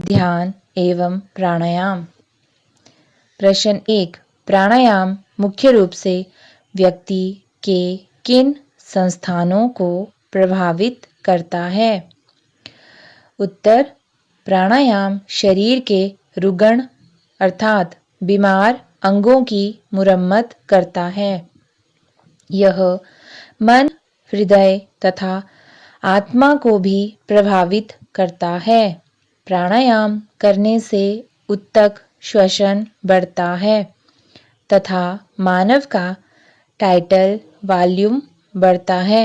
ध्यान एवं प्राणायाम। प्रश्न 1। प्राणायाम मुख्य रूप से व्यक्ति के किन संस्थानों को प्रभावित करता है? उत्तर। प्राणायाम शरीर के रुग्ण अर्थात बीमार अंगों की मुरम्मत करता है। यह मन, हृदय तथा आत्मा को भी प्रभावित करता है। प्राणायाम करने से उत्तक श्वसन बढ़ता है तथा मानव का टाइटल वॉल्यूम बढ़ता है।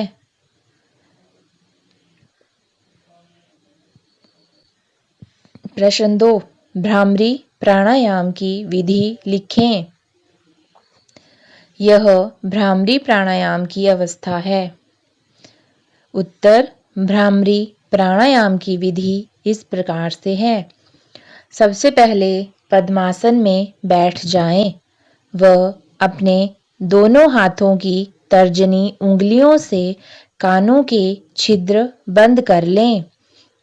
प्रश्न 2। भ्रामरी प्राणायाम की विधि लिखें। यह भ्रामरी प्राणायाम की अवस्था है। उत्तर। भ्रामरी प्राणायाम की विधि इस प्रकार से है। सबसे पहले पद्मासन में बैठ जाएं व अपने दोनों हाथों की तर्जनी उंगलियों से कानों के छिद्र बंद कर लें।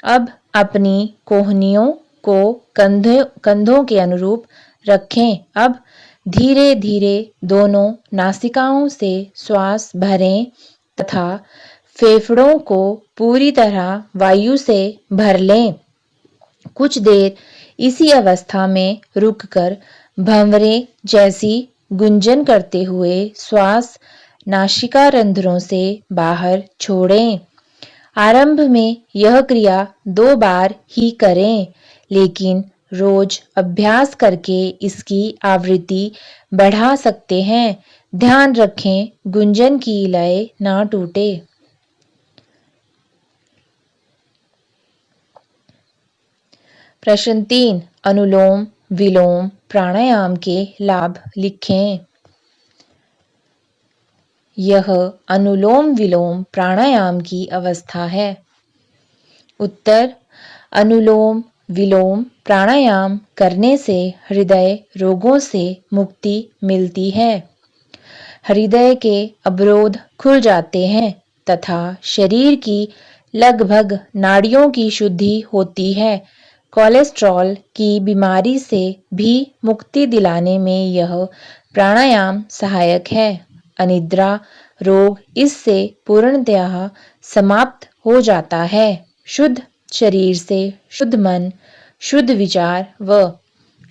अब अपनी कोहनियों को कंधों के अनुरूप रखें। अब धीरे धीरे दोनों नासिकाओं से श्वास भरें तथा फेफड़ों को पूरी तरह वायु से भर लें। कुछ देर इसी अवस्था में रुककर भंवरे जैसी गुंजन करते हुए श्वास नासिका रंध्रों से बाहर छोड़ें। आरंभ में यह क्रिया 2 बार ही करें, लेकिन रोज अभ्यास करके इसकी आवृत्ति बढ़ा सकते हैं। ध्यान रखें गुंजन की लय ना टूटे। प्रश्न 3। अनुलोम विलोम प्राणायाम के लाभ लिखें। यह अनुलोम विलोम प्राणायाम की अवस्था है। उत्तर। अनुलोम विलोम प्राणायाम करने से हृदय रोगों से मुक्ति मिलती है। हृदय के अवरोध खुल जाते हैं तथा शरीर की लगभग नाड़ियों की शुद्धि होती है। कोलेस्ट्रॉल की बीमारी से भी मुक्ति दिलाने में यह प्राणायाम सहायक है। अनिद्रा रोग इससे पूर्णतः समाप्त हो जाता है। शुद्ध शरीर से शुद्ध मन, शुद्ध विचार व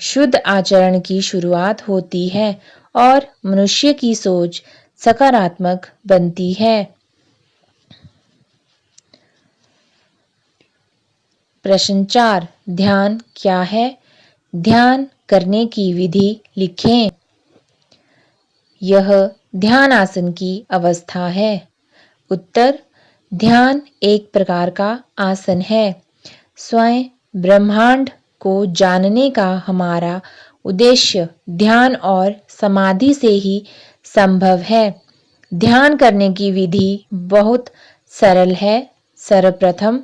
शुद्ध आचरण की शुरुआत होती है और मनुष्य की सोच सकारात्मक बनती है। प्रश्न 4। ध्यान क्या है? ध्यान करने की विधि लिखें। यह ध्यान आसन की अवस्था है। उत्तर। ध्यान एक प्रकार का आसन है। स्वयं ब्रह्मांड को जानने का हमारा उद्देश्य ध्यान और समाधि से ही संभव है। ध्यान करने की विधि बहुत सरल है। सर्वप्रथम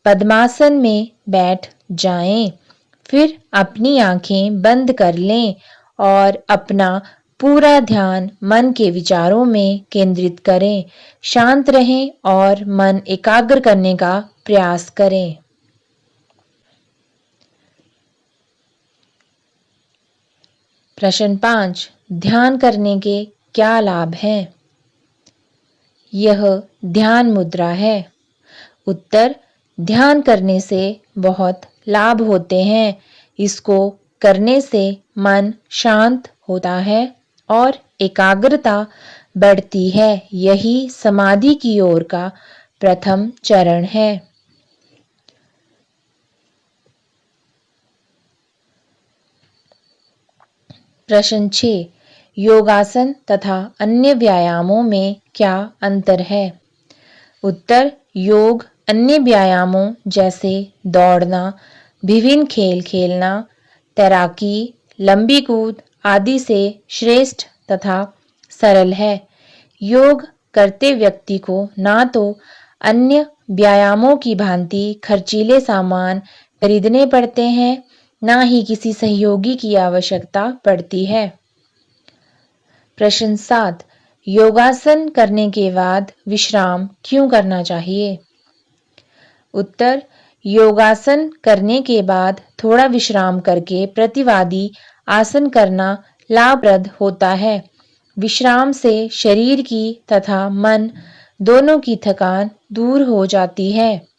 पद्मासन में बैठ जाएं, फिर अपनी आंखें बंद कर लें और अपना पूरा ध्यान मन के विचारों में केंद्रित करें। शांत रहें और मन एकाग्र करने का प्रयास करें। प्रश्न 5। ध्यान करने के क्या लाभ हैं? यह ध्यान मुद्रा है। उत्तर। ध्यान करने से बहुत लाभ होते हैं। इसको करने से मन शांत होता है और एकाग्रता बढ़ती है। यही समाधि की ओर का प्रथम चरण है। प्रश्न 6। योगासन तथा अन्य व्यायामों में क्या अंतर है? उत्तर। योग अन्य व्यायामों जैसे दौड़ना, विभिन्न खेल खेलना, तैराकी, लंबी कूद आदि से श्रेष्ठ तथा सरल है। योग करते व्यक्ति को ना तो अन्य व्यायामों की भांति खर्चीले सामान खरीदने पड़ते हैं, ना ही किसी सहयोगी की आवश्यकता पड़ती है। प्रश्न 7। योगासन करने के बाद विश्राम क्यों करना चाहिए? उत्तर। योगासन करने के बाद थोड़ा विश्राम करके प्रतिवादी आसन करना लाभप्रद होता है। विश्राम से शरीर की तथा मन दोनों की थकान दूर हो जाती है।